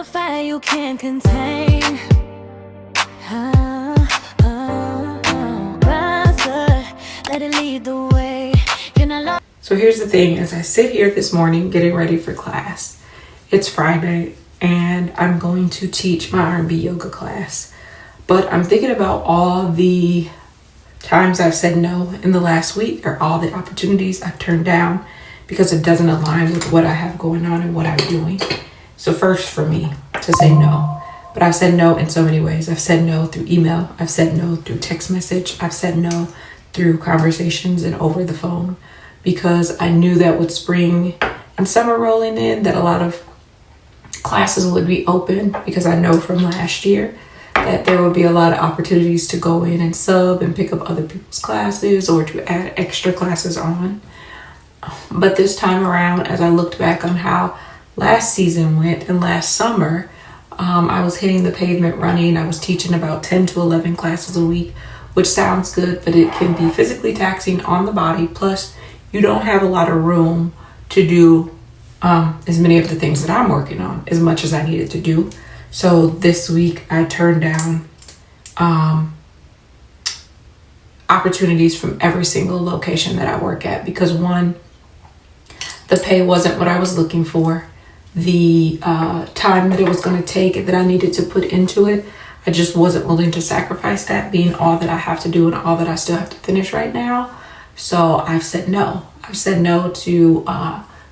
a fire you can't contain. Let it lead the way. So here's the thing, as I sit here this morning getting ready for class, it's Friday and I'm going to teach my R&B yoga class. But I'm thinking about all the times I've said no in the last week, or all the opportunities I've turned down because it doesn't align with what I have going on and what I'm doing. So first for me to say no, but I've said no in so many ways. I've said no through email. I've said no through text message. I've said no through conversations and over the phone, because I knew that with spring and summer rolling in that a lot of classes would be open, because I know from last year that there would be a lot of opportunities to go in and sub and pick up other people's classes or to add extra classes on. But this time around, as I looked back on how last season went and last summer, I was hitting the pavement running. I was teaching about 10 to 11 classes a week, which sounds good, but it can be physically taxing on the body. Plus, you don't have a lot of room to do as many of the things that I'm working on as much as I needed to do. So this week I turned down opportunities from every single location that I work at, because one, the pay wasn't what I was looking for. The time that it was going to take that I needed to put into it, I just wasn't willing to sacrifice that, being all that I have to do and all that I still have to finish right now. So I've said no. I've said no to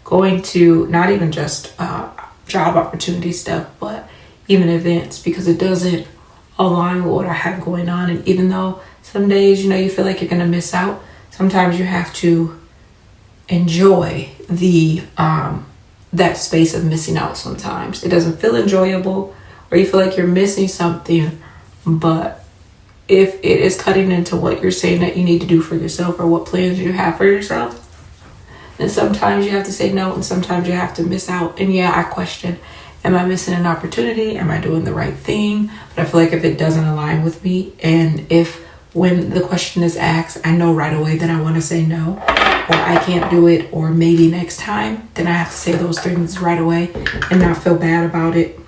going to not even just job opportunity stuff, but even events, because it doesn't align with what I have going on. And even though some days, you feel like you're going to miss out, sometimes you have to enjoy the that space of missing out. Sometimes it doesn't feel enjoyable, or you feel like you're missing something, but if it is cutting into what you're saying that you need to do for yourself or what plans you have for yourself, then sometimes you have to say no, and sometimes you have to miss out. And yeah, I question, am I missing an opportunity? Am I doing the right thing? But I feel like if it doesn't align with me, and if when the question is asked, I know right away that I want to say no, or I can't do it, or maybe next time, then I have to say those things right away and not feel bad about it,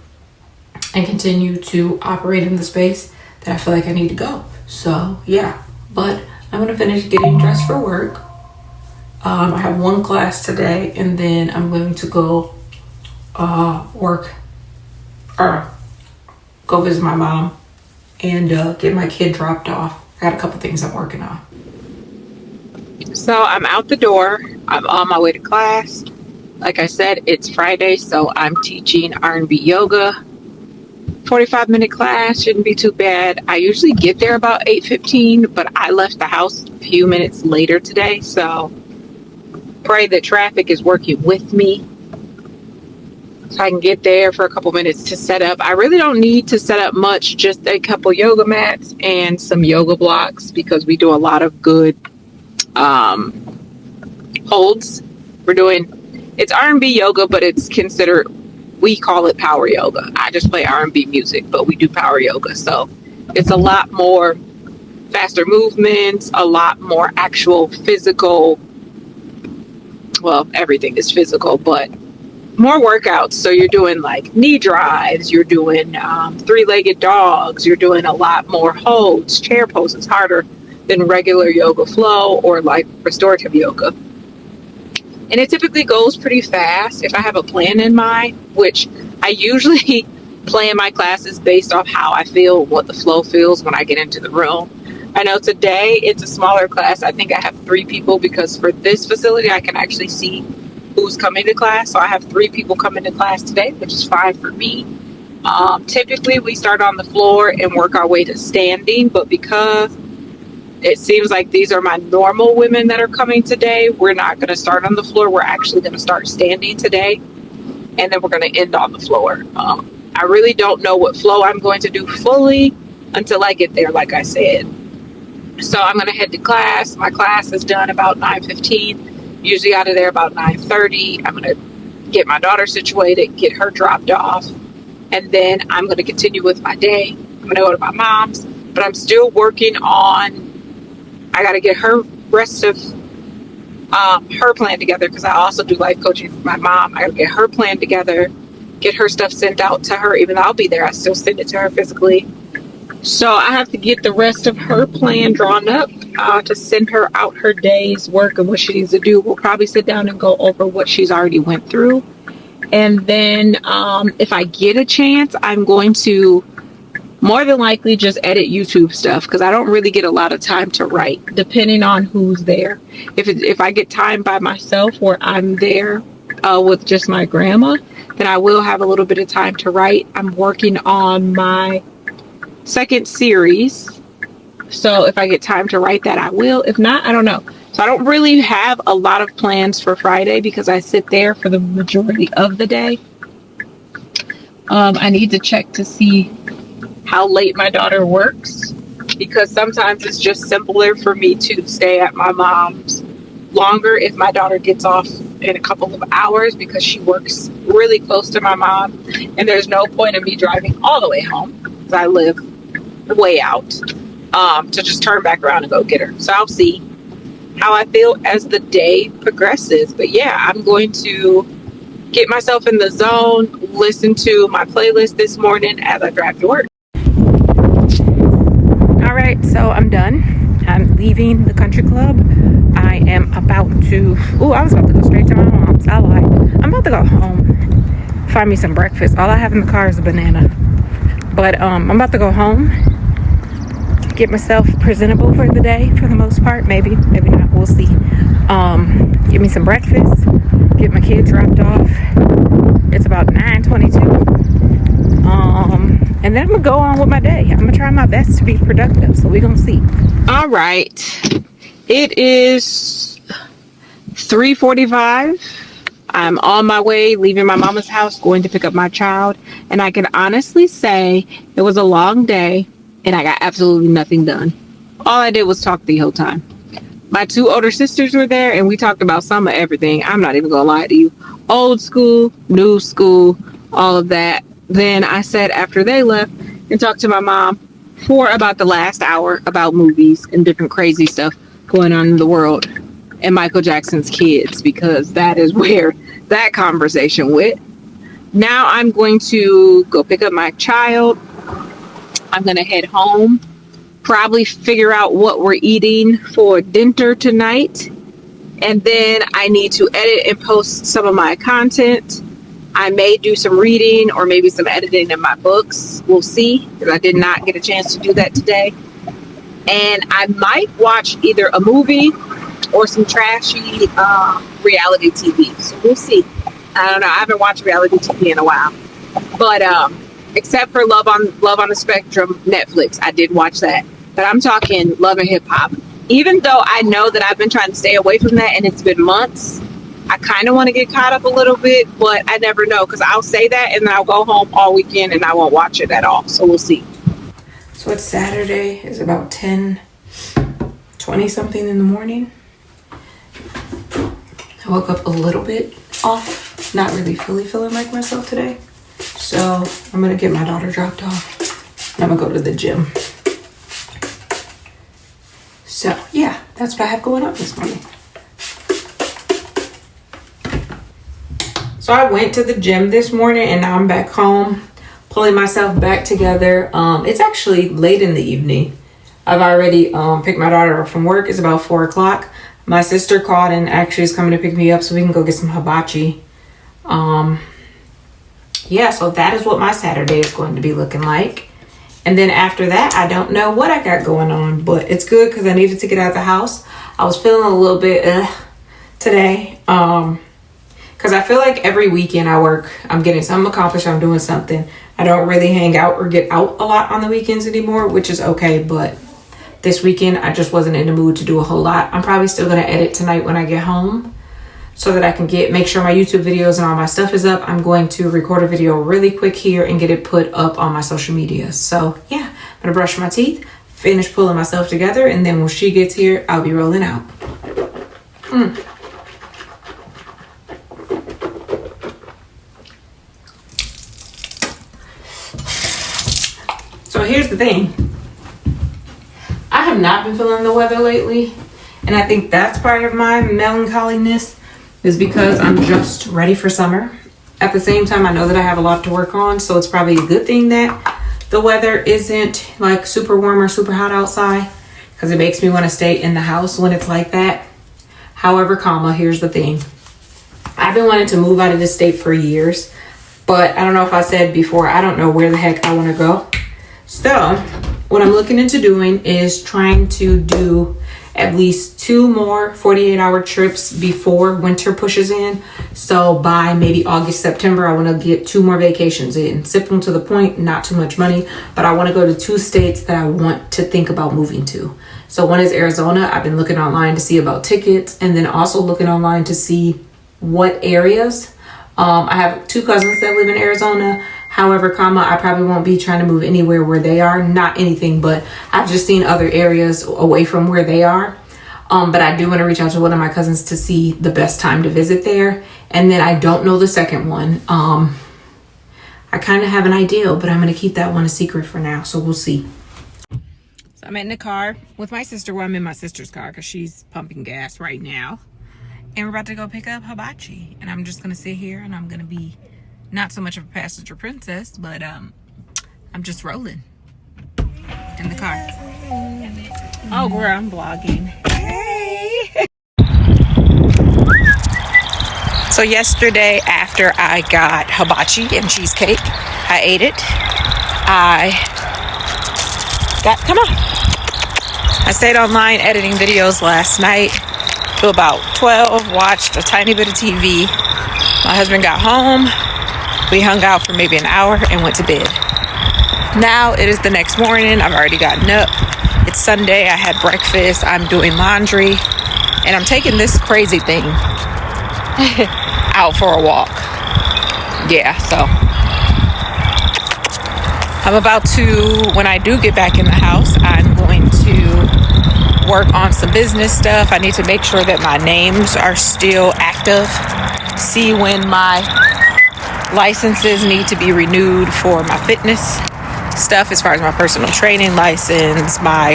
and continue to operate in the space that I feel like I need to go. So yeah, but I'm gonna finish getting dressed for work. I have one class today, and then I'm going to go go visit my mom and get my kid dropped off. I got a couple things I'm working on. So I'm out the door. I'm on my way to class. Like I said, it's Friday, so I'm teaching R&B yoga. 45-minute class shouldn't be too bad. I usually get there about 8:15, but I left the house a few minutes later today, so pray that traffic is working with me so I can get there for a couple minutes to set up. I really don't need to set up much, just a couple yoga mats and some yoga blocks, because we do a lot of good holds. It's R&B yoga, but it's considered, we call it power yoga. I just play R&B music, but we do power yoga. So it's a lot more faster movements, a lot more actual physical, well, everything is physical, but more workouts. So you're doing like knee drives, you're doing three-legged dogs, you're doing a lot more holds, chair poses, harder than regular yoga flow or like restorative yoga. And it typically goes pretty fast if I have a plan in mind, which I usually plan my classes based off how I feel, what the flow feels when I get into the room. I know today it's a smaller class. I think I have 3 people, because for this facility, I can actually see who's coming to class. So I have 3 people coming to class today, which is fine for me. Typically, we start on the floor and work our way to standing, but because it seems like these are my normal women that are coming today, we're not going to start on the floor. We're actually going to start standing today, and then we're going to end on the floor. I really don't know what flow I'm going to do fully until I get there, like I said. So I'm going to head to class. My class is done about 9:15, usually out of there about 9:30. I'm going to get my daughter situated, get her dropped off, and then I'm going to continue with my day. I'm going to go to my mom's, but I'm still working on, I got to get her rest of her plan together, because I also do life coaching for my mom. I got to get her plan together, get her stuff sent out to her. Even though I'll be there, I still send it to her physically. So I have to get the rest of her plan drawn up to send her out her day's work and what she needs to do. We'll probably sit down and go over what she's already went through. And then if I get a chance, I'm going to more than likely just edit YouTube stuff because I don't really get a lot of time to write depending on who's there. If I get time by myself or I'm there with just my grandma, then I will have a little bit of time to write. I'm working on my second series, so if I get time to write that, I will. If not, I don't know. So I don't really have a lot of plans for Friday because I sit there for the majority of the day. I need to check to see how late my daughter works because sometimes it's just simpler for me to stay at my mom's longer if my daughter gets off in a couple of hours because she works really close to my mom, and there's no point in me driving all the way home because I live way out to just turn back around and go get her. So I'll see how I feel as the day progresses. But yeah, I'm going to get myself in the zone, listen to my playlist this morning as I drive to work. All right, so I'm done. I'm leaving the country club. I am about to, I was about to go straight to my mom's. I lied. I'm about to go home, find me some breakfast. All I have in the car is a banana. But I'm about to go home, get myself presentable for the day for the most part. Maybe not, we'll see. Get me some breakfast, get my kids dropped off. It's about 9:22. And then I'm gonna go on with my day. I'm gonna try my best to be productive, so we're gonna see. All right, it is 3:45. I'm on my way, leaving my mama's house, going to pick up my child, and I can honestly say it was a long day and I got absolutely nothing done. All I did was talk the whole time. My two older sisters were there and we talked about some of everything. I'm not even gonna lie to you. Old school, new school, all of that. Then I sat after they left and talked to my mom for about the last hour about movies and different crazy stuff going on in the world and Michael Jackson's kids, because that is where that conversation went. Now I'm going to go pick up my child. I'm going to head home, probably figure out what we're eating for dinner tonight. And then I need to edit and post some of my content. I may do some reading or maybe some editing in my books. We'll see, because I did not get a chance to do that today. And I might watch either a movie or some trashy reality TV. So we'll see. I don't know. I haven't watched reality TV in a while. But except for Love on the Spectrum, Netflix, I did watch that. But I'm talking Love and Hip Hop. Even though I know that I've been trying to stay away from that and it's been months, I kind of want to get caught up a little bit, but I never know, because I'll say that and then I'll go home all weekend and I won't watch it at all. So we'll see. So it's Saturday. It's about 10:20 something in the morning. I woke up a little bit off, not really fully feeling like myself today. So I'm going to get my daughter dropped off and I'm going to go to the gym. So yeah, that's what I have going on this morning. So I went to the gym this morning and now I'm back home, pulling myself back together. It's actually late in the evening. I've already picked my daughter up from work. It's about 4 o'clock. My sister called and actually is coming to pick me up so we can go get some hibachi. Yeah, so that is what my Saturday is going to be looking like. And then after that, I don't know what I got going on, but it's good because I needed to get out of the house. I was feeling a little bit today. Because I feel like every weekend I work, I'm getting something accomplished, I'm doing something. I don't really hang out or get out a lot on the weekends anymore, which is okay. But this weekend, I just wasn't in the mood to do a whole lot. I'm probably still going to edit tonight when I get home so that I can make sure my YouTube videos and all my stuff is up. I'm going to record a video really quick here and get it put up on my social media. So yeah, I'm going to brush my teeth, finish pulling myself together, and then when she gets here, I'll be rolling out. So here's the thing. I have not been feeling the weather lately, and I think that's part of my melancholiness is because I'm just ready for summer. at the same time, I know that I have a lot to work on, so it's probably a good thing that the weather isn't like super warm or super hot outside, because it makes me want to stay in the house when it's like that. However, here's the thing. I've been wanting to move out of this state for years, but I don't know if I said before, I don't know where the heck I want to go. So what I'm looking into doing is trying to do at least 2 more 48-hour trips before winter pushes in. So by maybe August, September, I want to get 2 more vacations in. Simple to the point, not too much money, but I want to go to 2 states that I want to think about moving to. So one is Arizona. I've been looking online to see about tickets, and then also looking online to see what areas. I have 2 cousins that live in Arizona. However, I probably won't be trying to move anywhere where they are. Not anything, but I've just seen other areas away from where they are. But I do want to reach out to one of my cousins to see the best time to visit there. And then I don't know the second one. I kind of have an idea, but I'm going to keep that one a secret for now. So we'll see. So I'm in the car with my sister. Well, I'm in my sister's car because she's pumping gas right now. And we're about to go pick up Hibachi. And I'm just going to sit here and I'm going to be not so much of a passenger princess, but I'm just rolling in the car. Oh, girl, I'm vlogging. Hey! So yesterday after I got hibachi and cheesecake, I ate it. I stayed online editing videos last night till about 12, watched a tiny bit of TV. My husband got home. We hung out for maybe an hour and went to bed. Now it is the next morning. I've already gotten up. It's Sunday. I had breakfast. I'm doing laundry. And I'm taking this crazy thing out for a walk. Yeah, so I'm about to, when I do get back in the house, I'm going to work on some business stuff. I need to make sure that my names are still active. See when my licenses need to be renewed for my fitness stuff, as far as my personal training license, my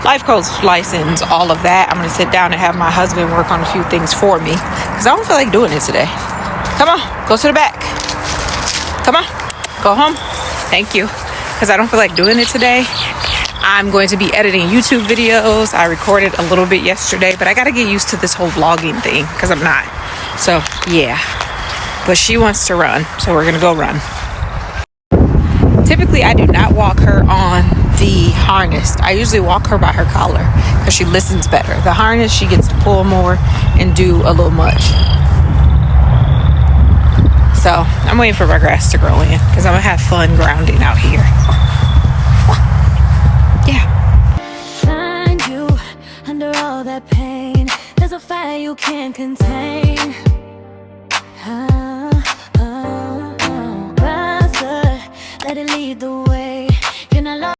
life coach license, all of that. I'm going to sit down and have my husband work on a few things for me because I don't feel like doing it today. Come on, go to the back. Come on, go home. Thank you. Because I don't feel like doing it today. I'm going to be editing YouTube videos. I recorded a little bit yesterday, but I got to get used to this whole vlogging thing because I'm not. So yeah. But she wants to run, so we're gonna go run. Typically, I do not walk her on the harness. I usually walk her by her collar because she listens better. The harness, she gets to pull more and do a little much. So I'm waiting for my grass to grow in because I'm gonna have fun grounding out here. Yeah. Find you under all that pain. There's a fire you can't contain. Let it lead the way.